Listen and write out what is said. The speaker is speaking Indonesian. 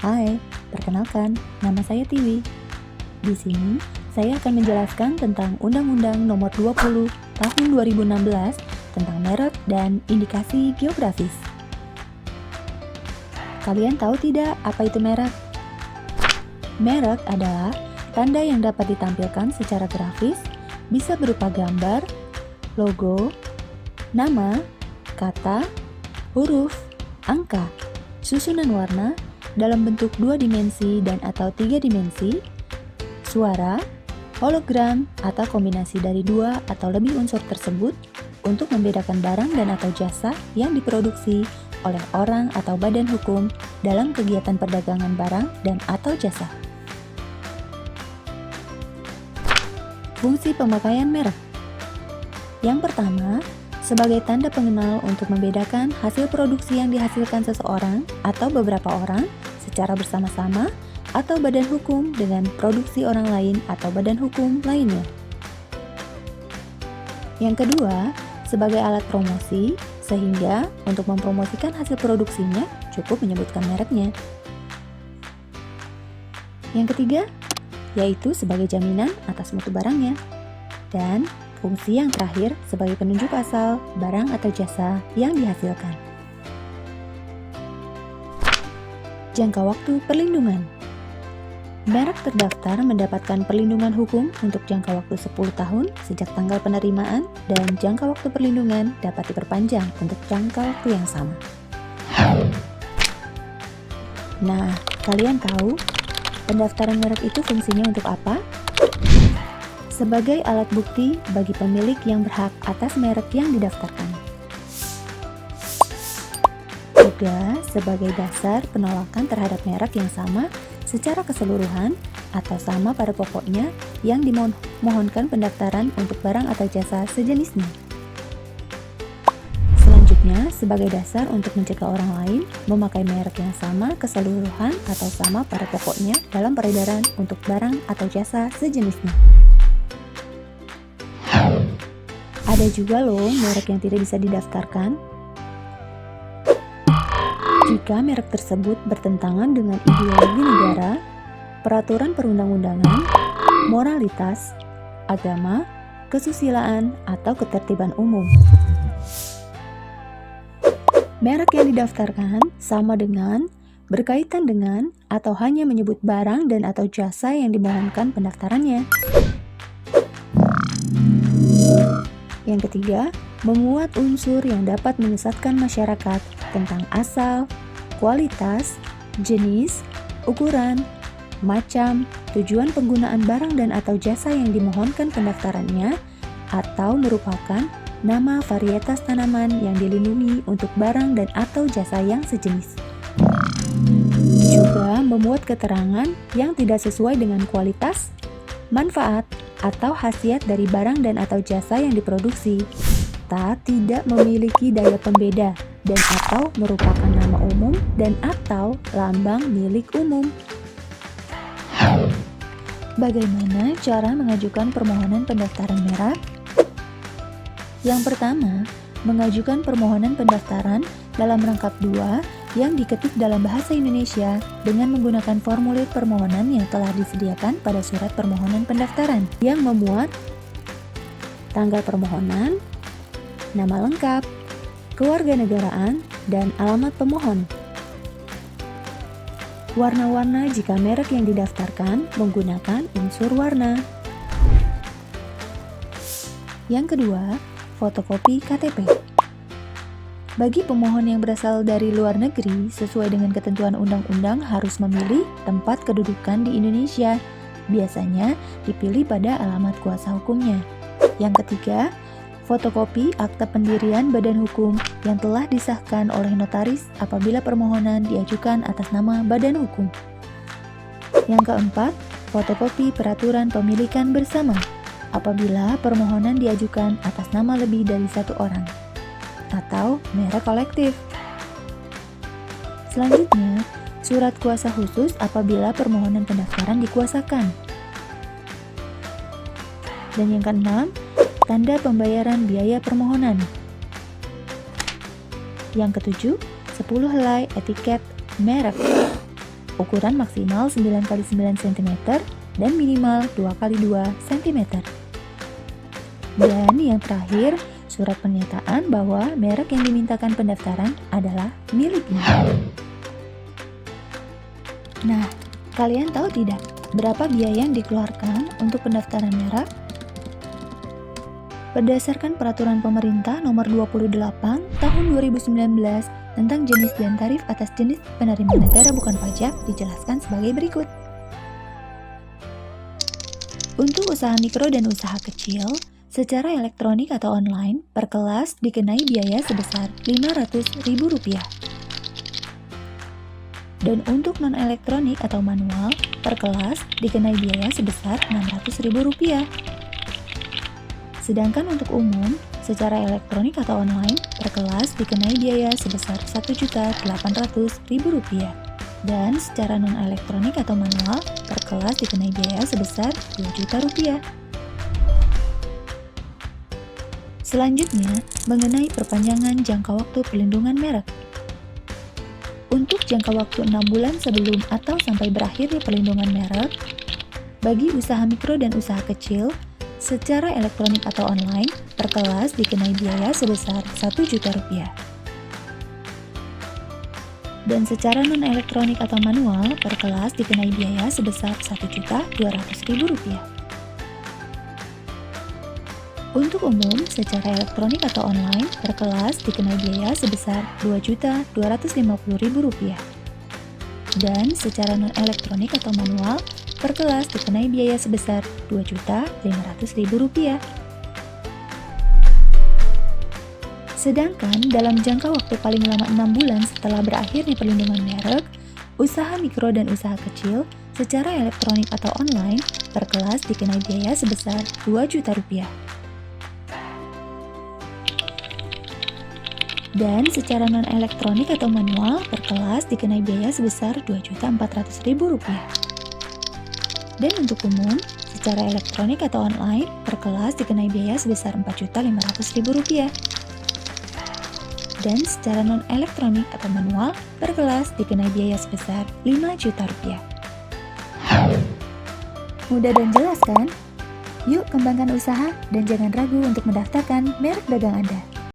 Hai, perkenalkan, nama saya Tiwi. Di sini, saya akan menjelaskan tentang Undang-Undang Nomor 20 Tahun 2016 tentang merek dan indikasi geografis. Kalian tahu tidak apa itu merek? Merek adalah tanda yang dapat ditampilkan secara grafis, bisa berupa gambar, logo, nama, kata, huruf, angka, susunan warna, dalam bentuk 2 dimensi dan atau 3 dimensi, suara, hologram, atau kombinasi dari 2 atau lebih unsur tersebut untuk membedakan barang dan atau jasa yang diproduksi oleh orang atau badan hukum dalam kegiatan perdagangan barang dan atau jasa. Fungsi pemakaian merek. Yang pertama, sebagai tanda pengenal untuk membedakan hasil produksi yang dihasilkan seseorang atau beberapa orang secara bersama-sama atau badan hukum dengan produksi orang lain atau badan hukum lainnya. Yang kedua, sebagai alat promosi, sehingga untuk mempromosikan hasil produksinya cukup menyebutkan mereknya. Yang ketiga, yaitu sebagai jaminan atas mutu barangnya. Dan fungsi yang terakhir sebagai penunjuk asal barang atau jasa yang dihasilkan. Jangka waktu perlindungan. Merek terdaftar mendapatkan perlindungan hukum untuk jangka waktu 10 tahun sejak tanggal penerimaan dan jangka waktu perlindungan dapat diperpanjang untuk jangka waktu yang sama. Nah, kalian tahu pendaftaran merek itu fungsinya untuk apa? Sebagai alat bukti bagi pemilik yang berhak atas merek yang didaftarkan. Juga sebagai dasar penolakan terhadap merek yang sama secara keseluruhan atau sama pada pokoknya yang dimohonkan pendaftaran untuk barang atau jasa sejenisnya. Selanjutnya, sebagai dasar untuk mencegah orang lain memakai merek yang sama keseluruhan atau sama pada pokoknya dalam peredaran untuk barang atau jasa sejenisnya. Ada juga loh merek yang tidak bisa didaftarkan jika merek tersebut bertentangan dengan ideologi negara, peraturan perundang-undangan, moralitas, agama, kesusilaan, atau ketertiban umum. Merek yang didaftarkan sama dengan, berkaitan dengan, atau hanya menyebut barang dan atau jasa yang dimohonkan pendaftarannya. Yang ketiga, memuat unsur yang dapat menyesatkan masyarakat tentang asal, kualitas, jenis, ukuran, macam, tujuan penggunaan barang dan atau jasa yang dimohonkan pendaftarannya, atau merupakan nama varietas tanaman yang dilindungi untuk barang dan atau jasa yang sejenis. Juga memuat keterangan yang tidak sesuai dengan kualitas, manfaat, atau khasiat dari barang dan atau jasa yang diproduksi, tidak memiliki daya pembeda dan atau merupakan nama umum dan atau lambang milik umum. Bagaimana cara mengajukan permohonan pendaftaran merek? Yang pertama, mengajukan permohonan pendaftaran dalam rangkap 2 yang diketik dalam bahasa Indonesia dengan menggunakan formulir permohonan yang telah disediakan pada surat permohonan pendaftaran yang memuat tanggal permohonan, nama lengkap, kewarganegaraan, dan alamat pemohon. Warna-warna jika merek yang didaftarkan menggunakan unsur warna. Yang kedua, fotokopi KTP. Bagi pemohon yang berasal dari luar negeri, sesuai dengan ketentuan undang-undang harus memilih tempat kedudukan di Indonesia. Biasanya dipilih pada alamat kuasa hukumnya. Yang ketiga, fotokopi akta pendirian badan hukum yang telah disahkan oleh notaris apabila permohonan diajukan atas nama badan hukum. Yang keempat, fotokopi peraturan pemilikan bersama apabila permohonan diajukan atas nama lebih dari satu orang atau merek kolektif. Selanjutnya, surat kuasa khusus apabila permohonan pendaftaran dikuasakan. Dan yang keenam, tanda pembayaran biaya permohonan. Yang ketujuh, 10 helai etiket merek. ukuran maksimal 9x9 cm dan minimal 2x2 cm. Dan yang terakhir, surat pernyataan bahwa merek yang dimintakan pendaftaran adalah miliknya. Nah, kalian tahu tidak berapa biaya yang dikeluarkan untuk pendaftaran merek? Berdasarkan Peraturan Pemerintah Nomor 28 Tahun 2019 tentang jenis dan tarif atas jenis penerimaan negara bukan pajak dijelaskan sebagai berikut. Untuk usaha mikro dan usaha kecil, secara elektronik atau online, per kelas dikenai biaya sebesar Rp500.000. Dan untuk non-elektronik atau manual, per kelas dikenai biaya sebesar Rp600.000. Sedangkan untuk umum, secara elektronik atau online, per kelas dikenai biaya sebesar Rp1.800.000. Dan secara non-elektronik atau manual, per kelas dikenai biaya sebesar Rp2 juta. Selanjutnya, mengenai perpanjangan jangka waktu perlindungan merek. Untuk jangka waktu 6 bulan sebelum atau sampai berakhirnya perlindungan merek, bagi usaha mikro dan usaha kecil, secara elektronik atau online, per kelas dikenai biaya sebesar Rp1 juta. Dan secara non-elektronik atau manual, per kelas dikenai biaya sebesar Rp1.200.000. Untuk umum, secara elektronik atau online, per kelas dikenai biaya sebesar Rp2.250.000. Dan secara non-elektronik atau manual, per kelas dikenai biaya sebesar Rp2.500.000. Sedangkan dalam jangka waktu paling lama 6 bulan setelah berakhirnya perlindungan merek, usaha mikro dan usaha kecil secara elektronik atau online per kelas dikenai biaya sebesar Rp2 juta. Dan secara non-elektronik atau manual per kelas dikenai biaya sebesar Rp2.400.000. Dan untuk umum, secara elektronik atau online per kelas dikenai biaya sebesar Rp4.500.000. Dan secara non-elektronik atau manual, per kelas dikenai biaya sebesar Rp5 juta. Mudah dan jelas kan? Yuk kembangkan usaha dan jangan ragu untuk mendaftarkan merek dagang Anda.